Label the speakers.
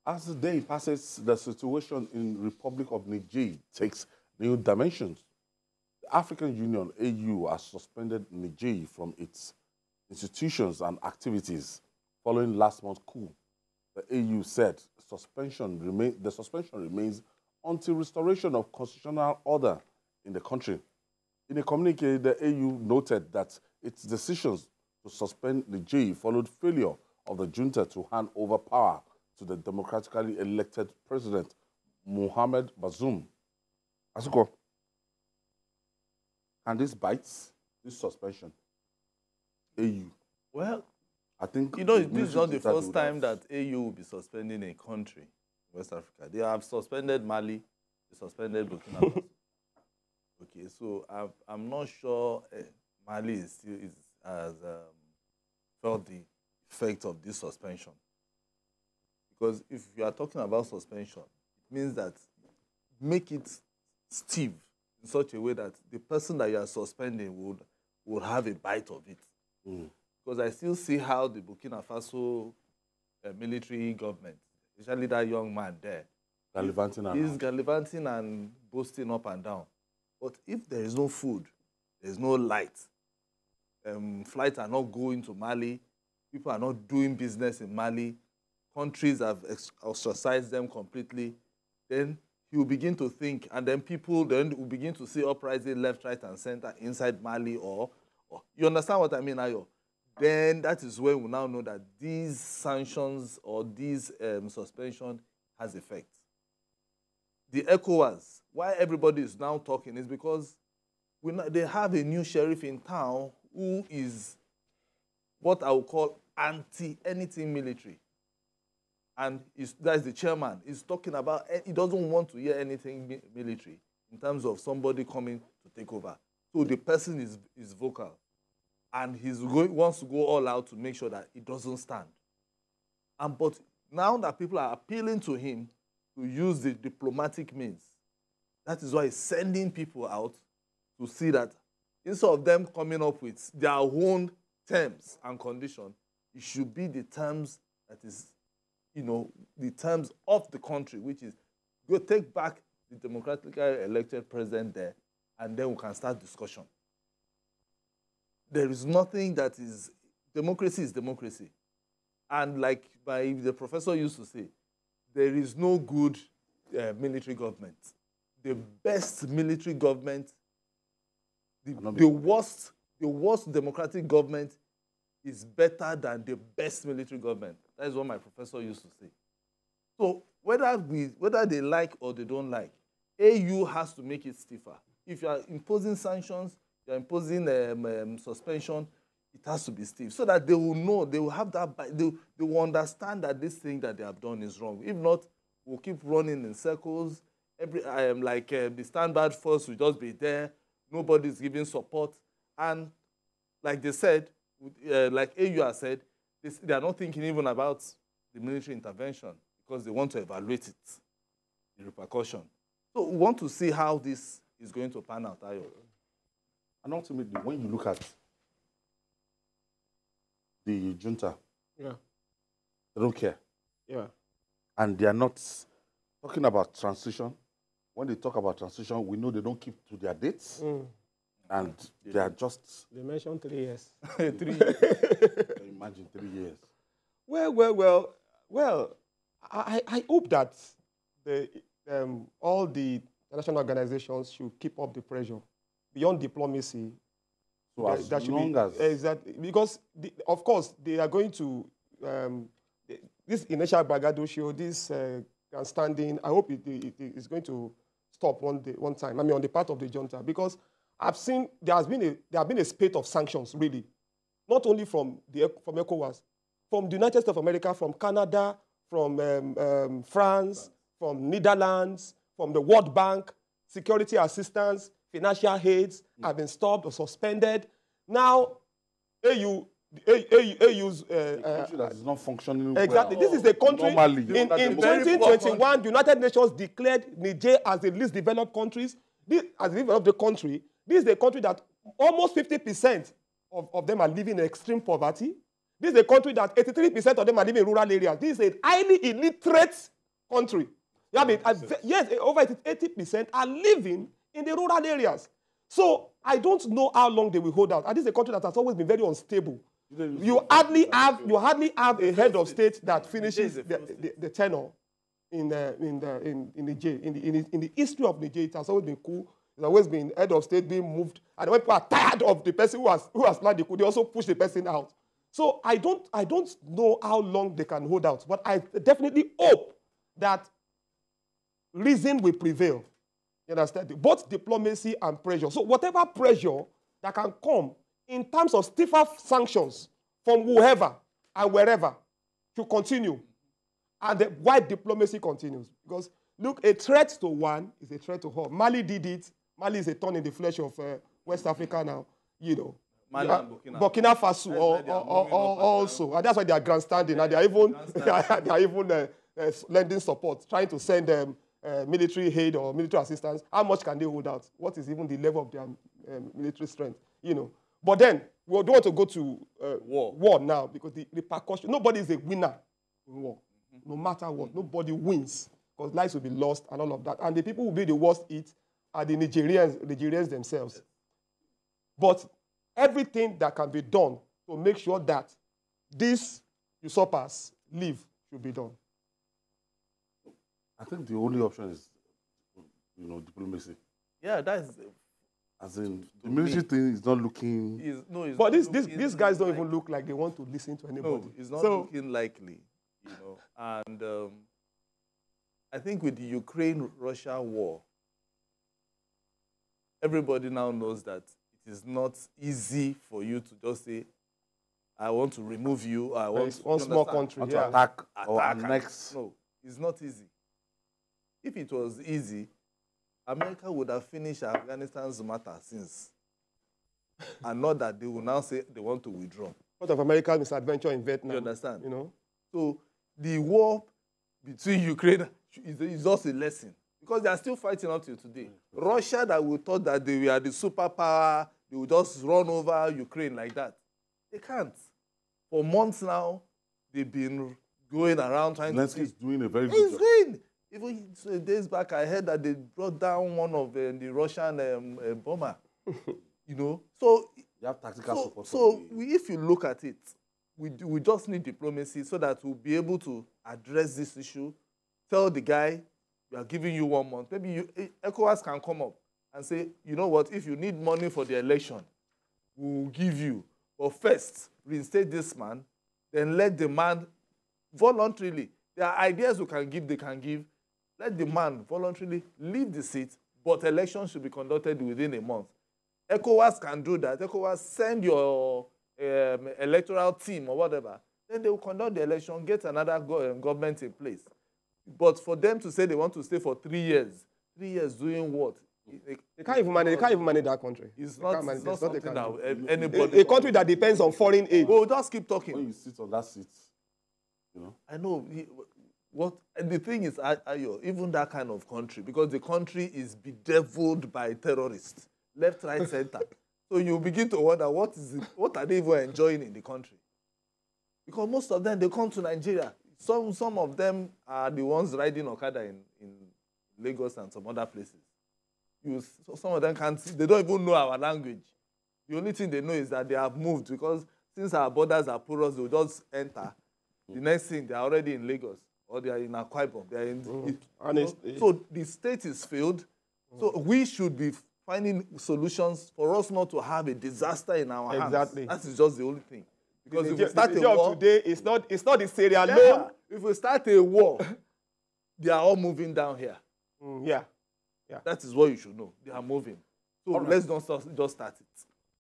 Speaker 1: As the day passes, the situation in Republic of Niger takes new dimensions. The African Union, AU, has suspended Niger from its institutions and activities following last month's coup. The AU said the suspension remains until restoration of constitutional order in the country. In a communique, the AU noted that its decisions to suspend Niger followed failure of the junta to hand over power to the democratically elected president, Mohamed Bazoum. Asuko, and this bites, this suspension, AU.
Speaker 2: Well,
Speaker 1: I think
Speaker 2: this is not the first time that AU will be suspending a country, West Africa. They have suspended Mali, they suspended Burkina Faso. Okay, so I'm not sure Mali has felt the effect of this suspension. Because if you are talking about suspension, it means that make it stiff in such a way that the person that you are suspending would have a bite of it. Because I still see how the Burkina Faso military government, especially that young man there, he's gallivanting and boasting up and down. But if there is no food, there is no light, flights are not going to Mali, people are not doing business in Mali, countries have ostracized them completely, then he will begin to think, and then people then will begin to see uprising left, right, and center inside Mali or you understand what I mean, Ayo? Then that is when we now know that these sanctions or these suspension has effect. The ECOWAS, why everybody is now talking is because they have a new sheriff in town who is what I would call anti-anything military. And that's the chairman. He's talking about, he doesn't want to hear anything military in terms of somebody coming to take over. So the person is vocal. And wants to go all out to make sure that it doesn't stand. But now that people are appealing to him to use the diplomatic means, that is why he's sending people out to see that instead of them coming up with their own terms and conditions, it should be the terms that is, the terms of the country, which is go take back the democratically elected president there, and then we can start discussion. There is nothing that is democracy. And like the professor used to say, there is no good military government. The best military government, the worst democratic government is better than the best military government. That is what my professor used to say. So whether they like or they don't like, AU has to make it stiffer. If you are imposing sanctions, you're imposing suspension, it has to be stiff so that they will know, they will have that, they will understand that this thing that they have done is wrong. If not, we'll keep running in circles. The standard force will just be there. Nobody's giving support. And like they said, like AU has said, they are not thinking even about the military intervention because they want to evaluate it, the repercussion. So we want to see how this is going to pan out, Ayo.
Speaker 1: And ultimately, when you look at the junta, they don't care. And they are not talking about transition. When they talk about transition, we know they don't keep to their dates. And they are just...
Speaker 3: They mentioned 3 years.
Speaker 1: 3 years. Can you imagine 3 years?
Speaker 3: Well, I hope that all the international organizations should keep up the pressure. Beyond diplomacy,
Speaker 1: so as long as...
Speaker 3: Exactly. Because, of course, they are going to... this initial braggadocio, this standing, I hope it is going to stop one time. I mean, on the part of the junta. Because I've seen there have been a spate of sanctions, really. Not only from ECOWAS, from the United States of America, from Canada, from France, from Netherlands, from the World Bank, security assistance, financial aids have been stopped or suspended. Now, AU's...
Speaker 1: country that is not functioning
Speaker 3: exactly.
Speaker 1: Well.
Speaker 3: This is the country...
Speaker 1: Normally.
Speaker 3: In 2021, the United Nations declared Niger as the least developed countries. This is the country that almost 50% of them are living in extreme poverty. This is a country that 83% of them are living in rural areas. This is a highly illiterate country. I mean, yes, over 80% are living in the rural areas. So I don't know how long they will hold out. And this is a country that has always been very unstable. You hardly have a head of state that finishes the tenure in Niger. In the history of Niger, it has always been Coup. It's always been head of state being moved. And when people are tired of the person who has planned the coup, they also push the person out. So I don't know how long they can hold out. But I definitely hope that reason will prevail. You understand? Both diplomacy and pressure. So whatever pressure that can come in terms of stiffer sanctions from whoever and wherever should continue. And the white diplomacy continues. Because, look, a threat to one is a threat to all. Mali did it. Mali is a thorn in the flesh of West Africa now. You know. Mali and Burkina Faso also. And that's why they are grandstanding. And they are even lending support, trying to send them military aid or military assistance. How much can they hold out? What is even the level of their military strength? You know. But then, we don't want to go to war now because the repercussion, nobody is a winner in war. No matter what, nobody wins because lives will be lost and all of that. And the people who will be the worst hit are the Nigerians themselves. But everything that can be done to make sure that these usurpers live should be done.
Speaker 1: I think the only option is, diplomacy.
Speaker 2: Yeah, that's...
Speaker 1: As in, the military thing is not looking...
Speaker 3: But these guys don't even look like they want to listen to anybody.
Speaker 2: No, it's not looking likely, And I think with the Ukraine-Russia war, everybody now knows that it is not easy for you to just say, I want to remove you. I want
Speaker 3: one small country
Speaker 1: to attack or annex.
Speaker 2: No, it's not easy. If it was easy, America would have finished Afghanistan's matter since. And not that they will now say they want to withdraw. Part
Speaker 3: of America's misadventure in Vietnam.
Speaker 2: You understand? So the war between Ukraine is just a lesson. Because they are still fighting up till today. Russia, that we thought that they were the superpower, they would just run over Ukraine like that. They can't. For months now, they've been going around trying to...
Speaker 1: Zelensky's doing a very good job.
Speaker 2: He's doing. Even days back, I heard that they brought down one of the Russian bomber. So
Speaker 1: you have tactical support.
Speaker 2: So if you look at it, we just need diplomacy so that we'll be able to address this issue. Tell the guy, we are giving you 1 month. Maybe ECOWAS can come up and say, you know what, if you need money for the election, we'll give you. But first, reinstate this man, then let the man voluntarily. There are ideas we can give, they can give. Let the man voluntarily leave the seat, but elections should be conducted within a month. ECOWAS can do that. ECOWAS send your electoral team or whatever. Then they will conduct the election, get another government in place. But for them to say they want to stay for 3 years doing what?
Speaker 3: They can't even manage that country.
Speaker 2: It's not something that anybody...
Speaker 3: A country that depends on foreign aid.
Speaker 2: Well, just keep talking.
Speaker 1: When you sit on that seat,
Speaker 2: I know. The thing is, Ayo, even that kind of country, because the country is bedeviled by terrorists, left, right, center. So you begin to wonder, what are they even enjoying in the country? Because most of them, they come to Nigeria. Some of them are the ones riding Okada in Lagos and some other places. Some of them they don't even know our language. The only thing they know is that they have moved, because since our borders are porous, they'll just enter. The next thing, they're already in Lagos, or they are in Akwa Ibom. They are in, so the state is failed. So we should be finding solutions for us not to have a disaster in our hands.
Speaker 3: Exactly.
Speaker 2: That is just the only thing. Because if we start a war
Speaker 3: today, it's not the Syria alone.
Speaker 2: If we start a war, they are all moving down here.
Speaker 3: Yeah.
Speaker 2: That is what you should know. They are moving. So let's don't just start it.